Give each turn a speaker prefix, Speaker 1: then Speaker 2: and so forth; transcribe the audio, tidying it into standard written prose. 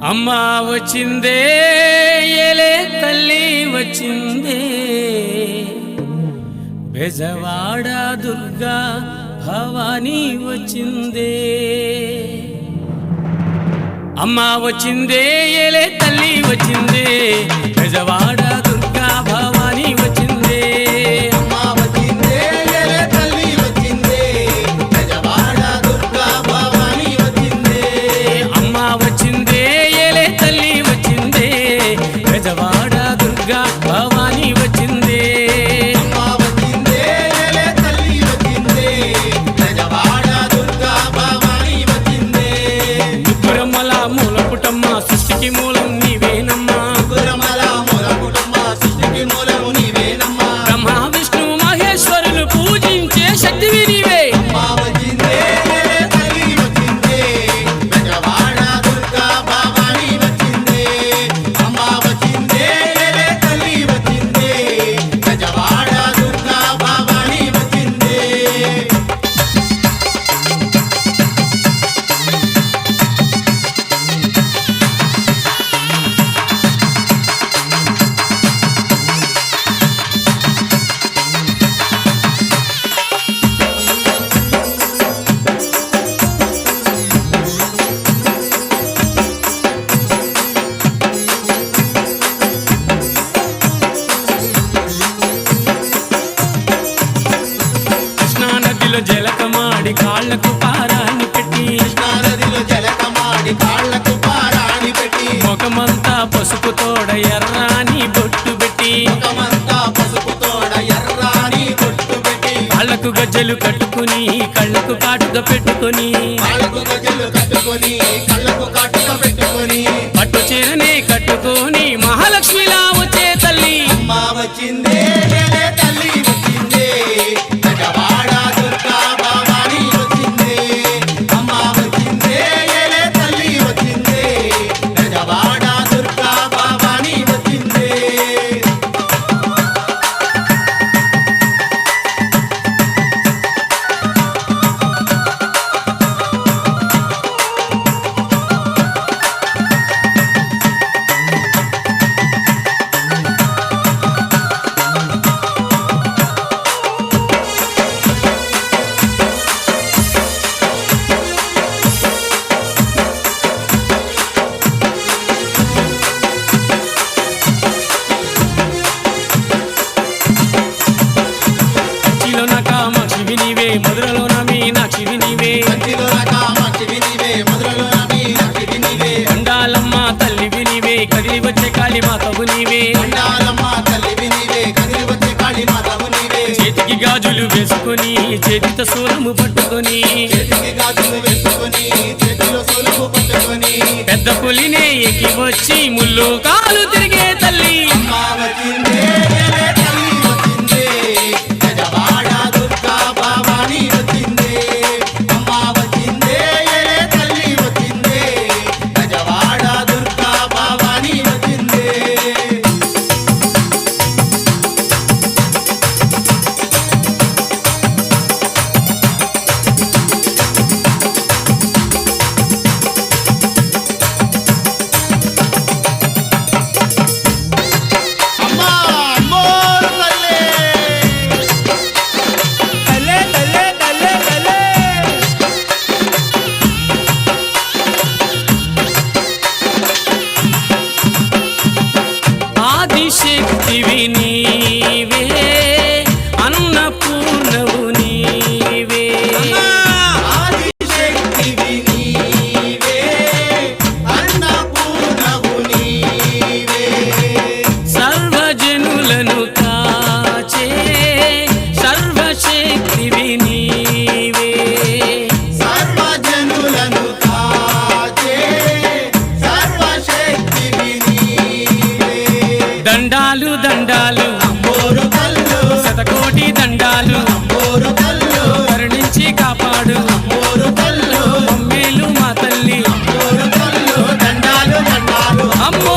Speaker 1: అమ్మా వచ్చిందే ఏలే తల్లి వచ్చిందే బెజవాడ దుర్గా భవానీ వచ్చిందే అమ్మా వచ్చిందే ఏలే తల్లి వచ్చిందే బెజవాడ దుర్గా భవానీ వచ్చిందే
Speaker 2: అమ్మా వచ్చిందే ఏలే తల్లి వచ్చిందే బెజవాడ దుర్గా భవానీ వచ్చిందే
Speaker 1: అమ్మా వచ్చిందే ఏలే తల్లి వచ్చిందే బెజవాడ దుర్గా భవానీ వచ్చిందే
Speaker 2: అమ్మా వచ్చిందే ఏలే తల్లి వచ్చిందే బెజవాడ దుర్గా భవానీ వచ్చిందే
Speaker 1: ముగ్గురమ్మల మూల పుటమ్మ సృష్టికి మూలం నీవేనమ్మా
Speaker 2: గురమల మూల కుటుంబ సృష్టికి మూలము నీవేనమ్మా
Speaker 1: బ్రహ్మ విష్ణు మహేశ్వరులు పూజించే శక్తివి నీవే
Speaker 2: అమ్మా వచ్చిందే ఏలే తల్లి వచ్చిందే బెజవాడ దుర్గా భవానీ వచ్చిందే అమ్మా వచ్చిందే ఏలే తల్లి వచ్చిందే బెజవాడ దుర్గా భవానీ వచ్చిందే
Speaker 1: కృష్ణా నదిలో జలకమాడి కాళ్లకు పారాన్ని పెట్టి
Speaker 2: నదిలో జలకమాడి కాళ్లకు పారాణి పెట్టి
Speaker 1: ముఖమంతా పసుపు తోడ ఎర్రాని బొట్టు పెట్టి
Speaker 2: ముఖమంతా పసుపు తోడ ఎర్రాని బొట్టు పెట్టి
Speaker 1: కాళ్లకు గజ్జలు కట్టుకుని కళ్ళకు కాటుక పెట్టుకుని
Speaker 2: కాళ్ళకు గజ్జలు కట్టుకొని కళ్ళకు కాటుక పెట్టుకొని
Speaker 1: పట్టు చీరనే కట్టుకొని మహాలక్ష్మిలా వచ్చే తల్లి
Speaker 2: అమ్మా వచ్చిందే ఏలే తల్లి వచ్చిందే బెజవాడ దుర్గా భవానీ వచ్చిందే అమ్మా వచ్చిందే ఏలే తల్లి వచ్చిందే బెజవాడ దుర్గా భవానీ వచ్చిందే
Speaker 1: కంచిలో నా కామాక్షివి నీవే మధురలో నా మీనాక్షివి నీవే
Speaker 2: కంచిలో కామాక్షివి నీవే మధురలో మీనాక్షివి నీవే
Speaker 1: అండాలమ్మ తల్లివి నీవే కదిలి వచ్చే కాళీ మాతవు నీవే
Speaker 2: అండాలమ్మ తల్లివి నీవే కదిలి వచ్చే కాళీ మాతవు నీవే
Speaker 1: చేతికి గాజులు వేసుకొని చేతితో సూరము పట్టుకొని
Speaker 2: చేతికి గాజులు వేసుకొని చేతిలో సొలుపు పట్టుకొని
Speaker 1: పెద్ద పులినే ఎక్కి వచ్చి ముళ్ళు కాలు తిరిగే తల్లి
Speaker 2: అమ్మా వచ్చిందే ఏలే తల్లి వచ్చిందే బెజవాడ దుర్గా భవానీ వచ్చిందే అమ్మా వచ్చిందే ఏలే తల్లి వచ్చిందే బెజవాడ దుర్గా భవానీ వచ్చిందే అమ్మా అమ్మోరు తల్లి తల్లే తల్లే తల్లే తల్లే
Speaker 1: ఆదిశక్తివి నీవే అన్నపూర్ణవు నీవే
Speaker 2: ఆదిశక్తివి నీవే అన్నపూర్ణవు నీవే
Speaker 1: సర్వజనులను కాచే సర్వశక్తివి నీవే
Speaker 2: సర్వజనులను కాచే సర్వశక్తివి నీవే
Speaker 1: దండాలు దండాలు
Speaker 2: అమ్మోరు కల్లు
Speaker 1: శతకోటి దండాలు
Speaker 2: అమ్మోరు కల్లు
Speaker 1: కరుణించి కాపాడు
Speaker 2: అమ్మోరు కల్లు
Speaker 1: మమ్మేలు మా తల్లి
Speaker 2: అమ్మోరు కల్లు దండాలు దండాలు
Speaker 1: అమ్మో